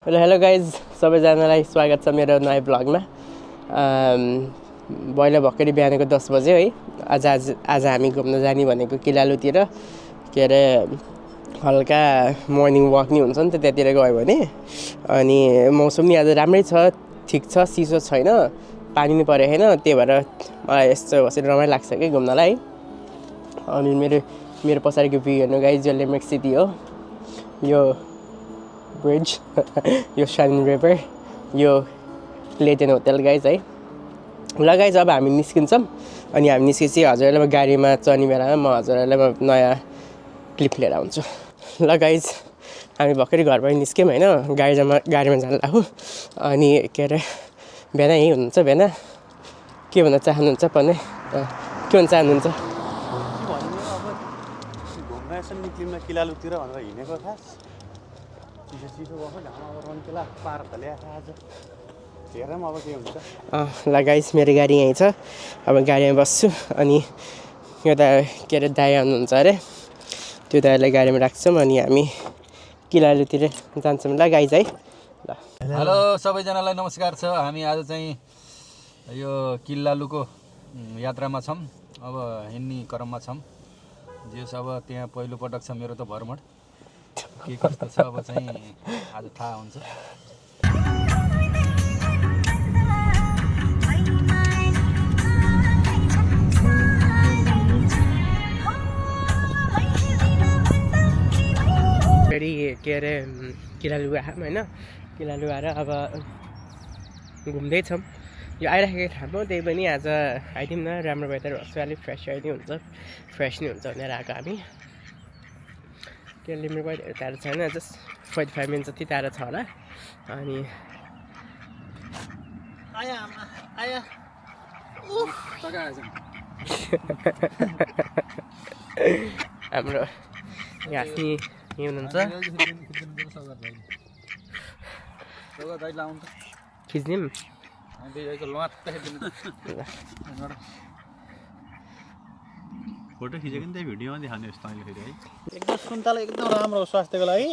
Hello guys सबैजनालाई स्वागत छ मेरो नयाँ ब्लगमा। पहिला भर्खरै बिहानको 10 बज्यो है। आज हामी घुम्न जाने भनेको किलालुतिर। के अरे हल्का मर्निङ वक नि हुन्छ नि त त्यतिर गयो भने। अनि मौसम नि आज राम्रै छ, ठिक छ, चिसो छैन, पानी नि परेको छैन, त्यही भएर मलाई यस्तो बसेर रमाइलो लाग्छ कि घुम्नलाई। अनि मेरो पछाडिको भ्यू हेर्नु गाइज, यो लेमेक सिटी हो, यो ब्रिज यो शाइन रिभर, यो लेटेन होटल गाइज है। ल गाइज अब हामी निस्किन्छौँ। अनि हामी निस्केपछि हजुरहरूलाई म गाडीमा चढ्ने बेलामा म हजुरहरूलाई नयाँ क्लिप लिएर आउँछु। ल गाइज हामी भर्खरै घरबाट निस्क्यौँ होइन, गाडीमा जान लाग्यो। अनि के अरे भेना यहीँ हुनुहुन्छ? भेना के भन्न चाहनुहुन्छ? के भन्न चाहनुहुन्छ? किलालुतिर भनेर हिँडेको खास चिसो भएको घाम अब रन्केला पार ल्याएको आज हेरौँ अब के हुन्छ। ल गाइस मेरो गाडी यहीँ छ, अब गाडीमा बस्छु। अनि एउटा के अरे दाइ आउनुहुन्छ अरे, त्यो दाइलाई गाडीमा राख्छौँ अनि हामी किलालुतिर जान्छौँ। ल गाइज है। ल हेलो सबैजनालाई नमस्कार छ। हामी आज चाहिँ यो किलालुको यात्रामा छौँ, अब हिँड्ने क्रममा छौँ। जेस अब त्यहाँ पहिलोपटक छ मेरो त भ्रमण, के कस्तो छ अब चाहिँ आज थाहा हुन्छ। फेरि के अरे किलालु आएँ होइन, किलालु आएर अब घुम्दैछौँ। यो आइराखेको ठाउँमा त्यही पनि आज आइदिउँ न, राम्रो वेदर भएको छ, अलिक फ्रेस नि हुन्छ भनेर आएको हामी। त्यो लिम्बूबाट टाढो छैन, जस्ट 45 मिनट जति टाढो छ होला। अनि हाम्रो घाँसी हुनुहुन्छ, खिच्ने फोटो खिचेको नि त्यही भिडियोमा देखाउने जस्तो अहिले फेरि है। एकदम सुन्तला एकदम राम्रो हो स्वास्थ्यको लागि।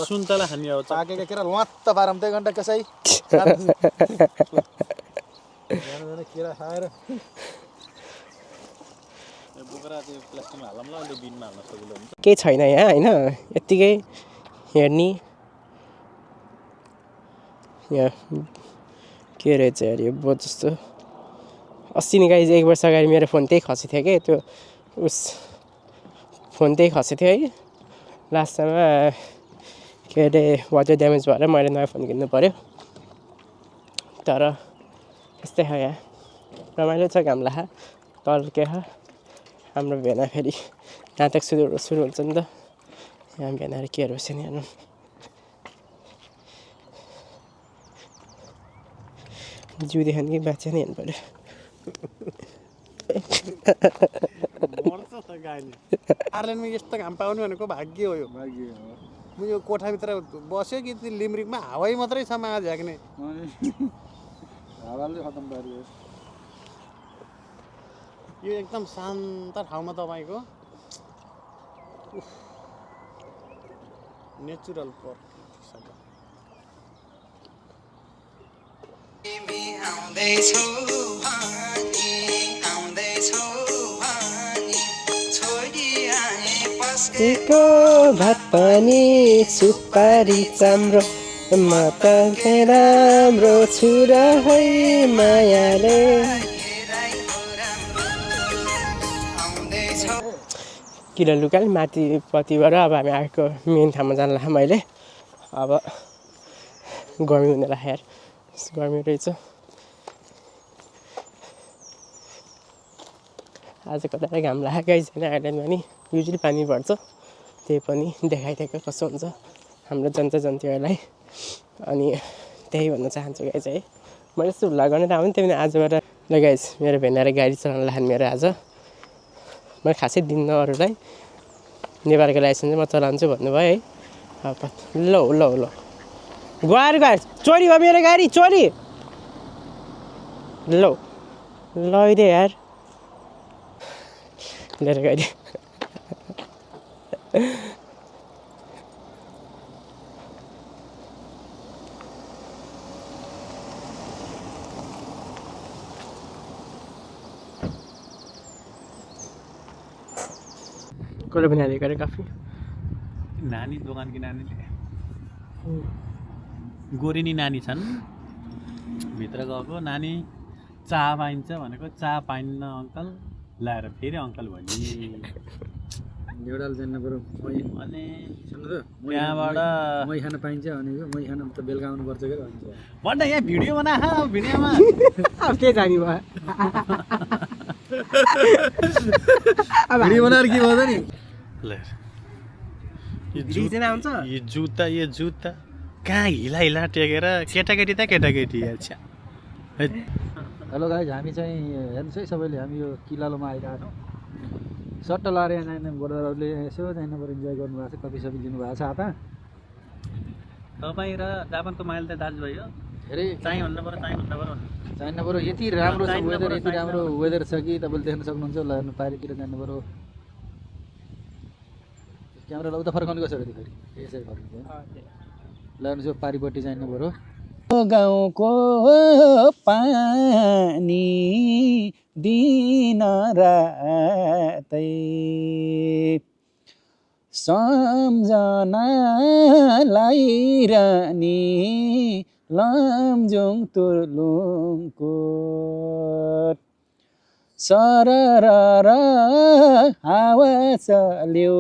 सुन्तला खाने हो, चाकेको केरा लत्त पारम त्यही घन्टा कसै केरा खाएर बोकेर त्यो प्लास्टिकमा हालौँ ल, अहिले बिनमा हाल्न सजिलो हुन्छ। केही छैन यहाँ होइन, यत्तिकै हेर्ने। यहाँ के रहेछ अरे यो बोट जस्तो। अस्ति नि गाइज 1 वर्ष अगाडि मेरो फोन त्यही खसी थियो कि, त्यो फोन त्यही खसी थियो है। लास्टमा के अरे वाटर ड्यामेज भएर मैले नयाँ फोन किन्नु पऱ्यो। तर यस्तै हो यहाँ, रमाइलो छ। घाम लाखा तल के हो हाम्रो भेना, फेरि नाटक सुरु हुन्छ नि त यहाँ। भेनाहरू केहरू छ नि हेर्नु, जिउ देखाउने कि बाछा नै हेर्नु पऱ्यो। आर्लेनमा यस्तो घाम पाउने भनेको भाग्य हो। यो भाग्य हो। म यो कोठाभित्र बस्यो कि लिम्रिकमा हावै मात्रै छ, मा झ्याक्ने हावाले खतम पारियो। यो एकदम शान्त ठाउँमा तपाईँको नेचुरल भात पानी सुपारी चाम्रो, म त राम्रो छु र है मायाले। किलालु काल माथिपट्टिबाट अब हामी आएको मेन ठाउँमा जान लाग्यो मैले। अब गर्मी हुने लाग्यो यार, गर्मी रहेछ आज। कता घाम लाग्यो गाइज होइन, आइल्यान्डमा नि युजली पानी पर्छ, त्यही पनि देखाइदिएको कस्तो हुन्छ हाम्रो जनताजन्तीहरूलाई। अनि त्यही भन्न चाहन्छु गाइज है। मैले यस्तो भ्लग गर्ने त आउने, त्यही पनि आजबाट ल गाइज मेरो भेनाएर गाडी चलाउन लाग्यो मेरो आज। मैले खासै दिन्न अरूलाई, नेपालको लाइसेन्स म चलाउँछु भन्नुभयो है। ल गएर चोरी भयो मेरो गाडी, चोरी लैदे यार मेरो गाडी। कसले बनाइदिएको अरे कफी नानी दोकानकी नानीले गोरिनी नानी छन् भित्र गएको नानी चा पाइन्छ भनेको चा पाइन्न अङ्कल ल्याएर फेरि अङ्कल भनि एउटाले जान्नु पऱ्यो अनि सुन्नु त त्यहाँबाट मै खान पाइन्छ भनेको मै खान त बेलुका आउनुपर्छ क्या भन्छ भन्दा यहाँ भिडियो बना भिडियोमा अब के जानी भयो भिडियो बनाएर के भयो नि ल रिजन आउँछ यो जुत्ता कहाँ हिला टेकेर केटाकेटी त केटाकेटी अच्छा हेलो गाइज हामी चाहिँ हेर्नुहोस् है सबैले हामी यो किलालोमा आइरहेको छौँ सट्ट लाएर यहाँ जाने ब्रदरहरूले यसो जानेबाट इन्जोय गर्नुभएको छ कफी सफी दिनुभएको छ हातमा तपाईँ र जापानको माइल त दाजुभाइ हो धेरै चाहिँ भन्नु पऱ्यो जान्नु पऱ्यो यति राम्रो छ वेदर यति राम्रो वेदर छ कि तपाईँले देख्न सक्नुहुन्छ ल हेर्नु पारितिर जानु पऱ्यो क्यामेरालाई उता फर्काउनु कसरी फेरि यसरी फर्किन्छ ल हेर्नुहोस् यो पारिपट्टि जानु पऱ्यो गाउँको पानी दिन रातै सम्झनालाई रानी लमजुङ तुर्लुङको सरर हावा चल्यो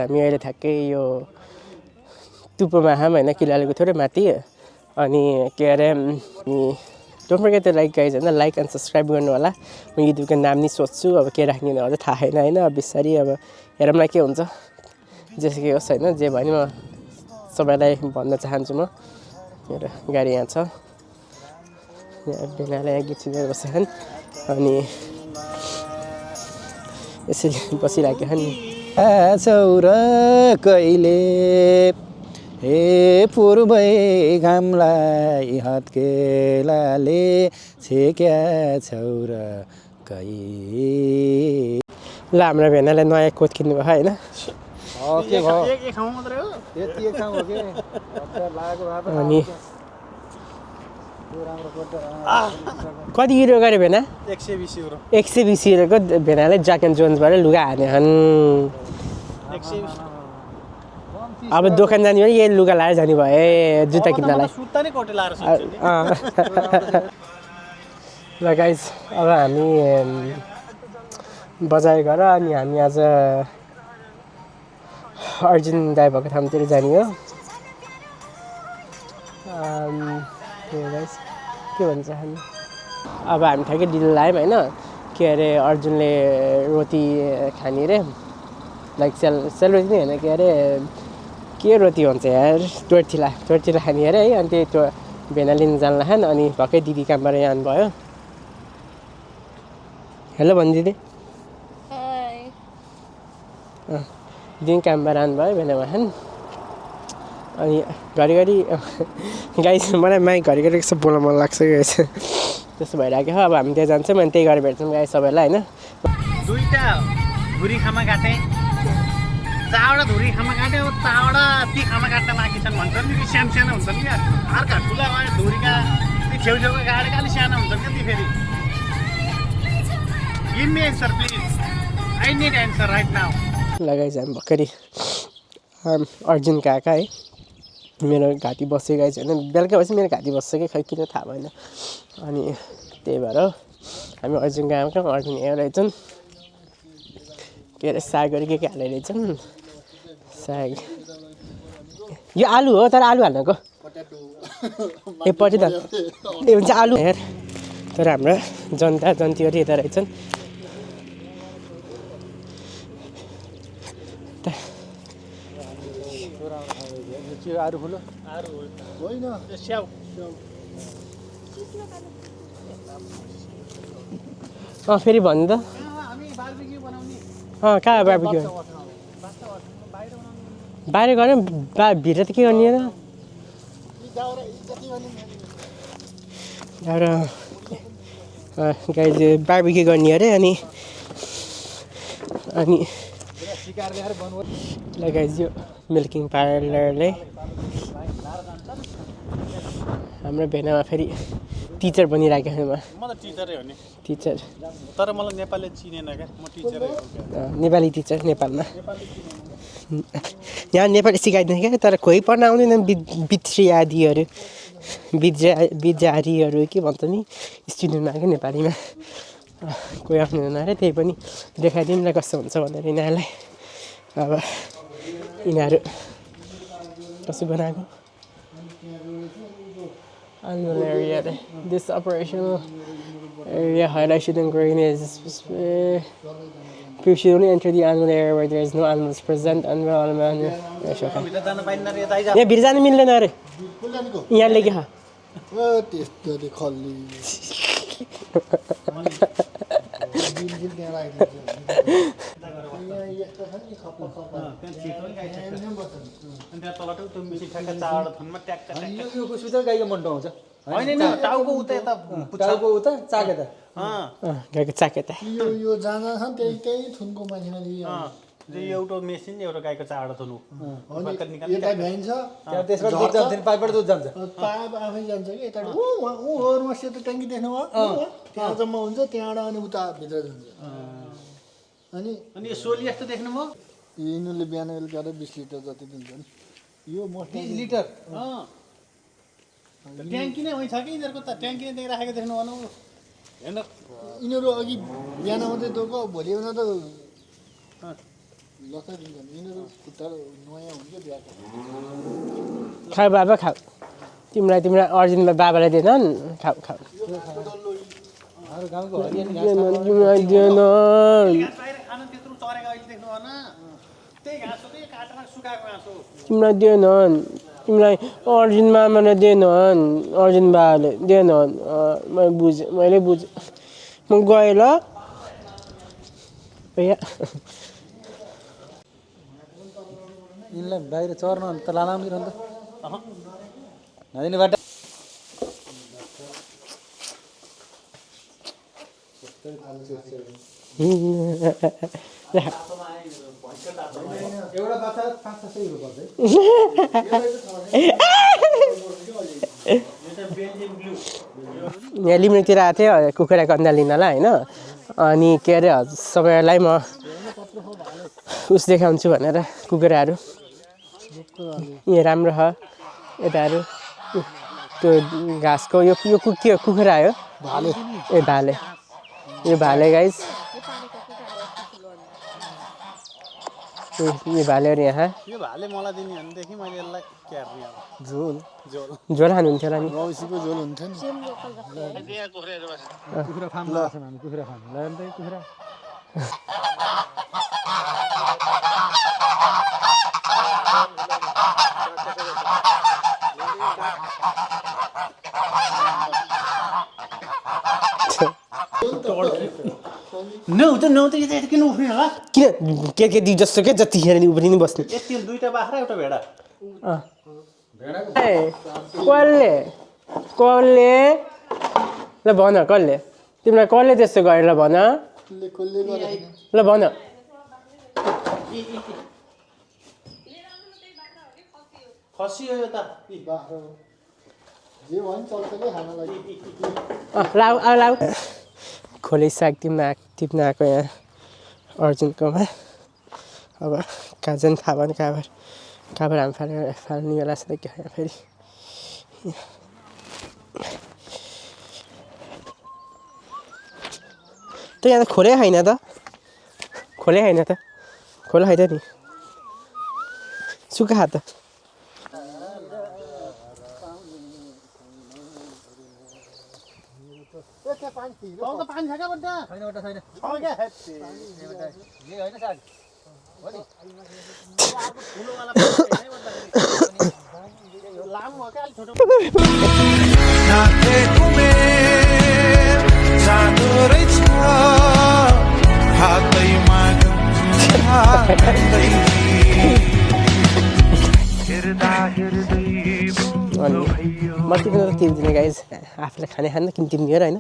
हामी अहिले ठ्याक्कै यो टुप्पोमा हाम होइन किलालेको थोरै माथि अनि के अरे don't forget to like guys होइन लाइक एन्ड सब्सक्राइब गर्नु होला म युट्युबको नाम नि सोध्छु अब के राख्ने अझै थाहा छैन होइन अब बिस्तारै अब हेरौँला के हुन्छ जेसुकै होस् होइन जे भने म सबैलाई भन्न चाहन्छु म मेरो गाडी यहाँ छ यहाँ बेलालाई यहाँ गीत सुनेर बसेछन् अनि यसरी बसिरहेको नि छौर कहिले हे पूर्वै घामलाई हत्केलाले छेक्या छौर कहिले ल हाम्रो भेनाले नयाँ कोट किन्नु भयो होइन के भयो एक ठाउँ मात्रै हो यति एक ठाउँ हो कि अनि कति युरो गऱ्यो भेना 120 युरो 120 युरोको भेनाले ज्याक एन्ड जोन्सबाट लुगा हाने हन् 120 अब दोकान जाने भने यही लुगा लाएर जाने भयो जुत्ता किन्नलाई सुत्ता नै कोटे लाएर ल गाइज अब हामी बजार गएर अनि हामी आज अर्जुन दाइ भएको ठाउँतिर जाने हो के भन्छ हामी अब हामी ठ्याक्कै डिल लायौँ होइन के अरे अर्जुनले रोटी खाने अरे लाइक सेलरोटी नै होइन के अरे के रोटी भन्छ यार टोर्टिला खाने अरे है अनि त्यही भेना लिन जान्ला खान अनि भक्कै दिदी कामबाट यहाँ आउनुभयो हेलो भन् दिदी दिदी कामबाट आउनुभयो भेनामा खान अनि घरिघरि गाई मलाई माइक घरिघरि यस्तो बोल्न मन लाग्छ कि त्यस्तो भइरहेको अब हामी त्यहाँ जान्छौँ अनि त्यही गरेर भेट्छौँ गाई सबैलाई होइन दुईटा धुरी खामा काटे चारवटा धुरी खामा काट्यो चारवटा ती खामा काट्न बाँकी छन् भन्छन् नि सानो सानो हुन्छन् क्या अर्का ठुला धुरीका ती छेउछेउका गाडेका अलिक सानो हुन्छन् क्या ती फेरि give me answer please I need answer right now लगाइ हामी भर्खरै अर्जुन काका है मेरो घाँटी बसेको गाइस होइन बेलुका भएपछि मेरो घाँटी बस्छ कि खै किन थाहा भएन अनि त्यही भएर हामी अर्जुन गएको अर्जुन यहाँ रहेछन् के अरे सागहरू के हालेर रहेछन् साग यो आलु हो तर आलु हाल्नको ए पछि त ए हुन्छ आलु हेर तर हाम्रो जनता जन्तीहरू यता रहेछन् आरु फुलो होइन स्याउ फेरि भन्नु त हामी बारबिक्यू बनाउने कहाँ बार्बिक्यू बाहिर गऱ्यो भित्र त के गर्ने र गाइज बार्बिक्यू गर्ने अरे अनि ल गाइज यो मिल्किङ पार्लरले हाम्रो भेनामा फेरि टिचर बनिरहेको छ म त टिचरै हो नि टिचर तर मलाई नेपालले चिनेन क्या म टिचरै हो नेपाली टिचर नेपालमा यहाँ नेपाली सिकाइदिन्छ क्या तर कोही पढ्न आउँदैन बित्री आदिहरू बिजारीहरू के भन्छ नि स्टुडेन्टमा क्या नेपालीमा कोही आउँदैन अरे त्यही पनि देखाइदिउँ न कस्तो हुन्छ भनेर यिनीहरूलाई अब यिनीहरू कसो बनाएको Annual area. This operational area highlighted in green is you should only enter the annual area where there is no animals present and well man. यहाँ भित्र जानु मिल्दैन अरे यहाँ लेख्यो गाईको चाकेता यो जाँदा छ त्यही थुनको मान्छेले एउटा मेसिन एउटा गाईको चाडा थुनु यता भ्याइन्छ पाइपबाट दुध जान्छ पाइप आफै जान्छ कि यता ऊहरूमा सेतो ट्याङ्की देख्नुभयो त्यहाँ जम्मा हुन्छ त्यहाँबाट अनि उता भित्र जान्छ अनि अनि यो सोली यस्तो देख्नुभयो यिनीहरूले बिहान बेलुका 20 लिटर जति दिन्छ नि यो 20 लिटर ट्याङ्की नै हुन्छ कि यिनीहरूको त ट्याङ्की नै राखेको देख्नु भनौँ हेर्नु यिनीहरू अघि बिहान मात्रै दोको भोलि आउन त लसा दिन्छन् यिनीहरू खुट्टा नयाँ हुन्छ बिहाको खाऊ बाबा खाऊ तिम्रा अर्जुनमा बाबालाई दिएनन् खाऊ खाऊ तिमीलाई दिएनन् तिमीलाई अर्जुन मामाले दिएनन् अर्जुन बाबाले दिएनन् मैले बुझेँ म गएँ ल यिनलाई बाहिर चर्न त लालाउनु नि त नदिने बाटो एउटा बाछा 500 रुपैयाँ पर्छ यहाँ लिम्बूतिर आएको थियो कुखुराको अन्डा लिनलाई होइन अनि के अरे सबैलाई म उस देखाउँछु भनेर कुखुराहरू यहाँ राम्रो छ यताहरू त्यो घाँसको यो के हो कुखुरा हो भाले ए भाले यो भाले गाइस यो भालेहरू यहाँ यो भाले मलाई दिने भनेदेखि मैले यसलाई क्यार्ने अब झोल झोल खानुहुन्थ्यो होला नि रौसीको झोल हुन्थ्यो नि कुखुरा फार्म लाग्छ हामी कुखुरा फार्म ल अन्त कुखुरा नौ त यता किन उफ्रिनु होला किन के दि जस्तो के जतिखेर नि उफ्रिनु बस्ने यति दुईटा बाख्रा एउटा भेडा कसले ल भन कसले तिमीलाई कसले त्यस्तो गरेर ल भन ल भन खसियो यो त जे भयो नि चल्छले खान लागि लाउ खोले साग टिप्न आएको यहाँ अर्जुनकोमा अब काजन थाहा भयो नि कहाँबाट हामी फाल्ने बेला छ क्या यहाँ फेरि त यहाँ त खोले छैन त खोले छैन त खोला छैन नि सुक्खा हात पानी छ क्या बड्डा छैन एउटा छैन छ क्या यही होइन साग ठुलोवाला लामो हो क्या अलिक छोटो हातैमा अनि म किन त किन्दिनँ गाइज आफूलाई खाने खान्न किन्दिनँ होइन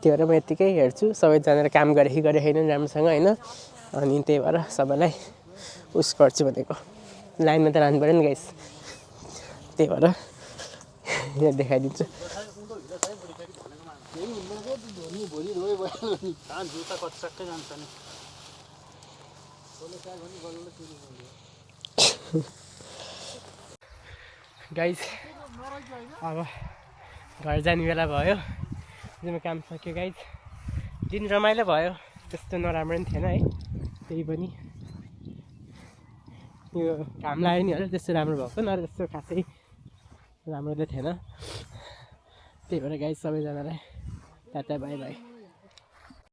त्यही भएर म यत्तिकै हेर्छु सबैजनाले काम गरे कि गरे छैन राम्रोसँग होइन अनि त्यही भएर सबैलाई उस गर्छु भनेको लाइनमा त लानु पऱ्यो नि गाइज त्यही भएर यहाँ देखाइदिन्छु जुत्ता कच्चक्कै जान्छ नि गाइज अब घर जाने बेला भयो जुन काम सक्यो गाइज दिन रमाइलो भयो त्यस्तो नराम्रो पनि थिएन है त्यही पनि यो घाम लाग्यो नि होला त्यस्तो राम्रो भएको नभए त्यस्तो खासै राम्रो त थिएन त्यही भएर गाइज सबैजनालाई टाटा बाई बाई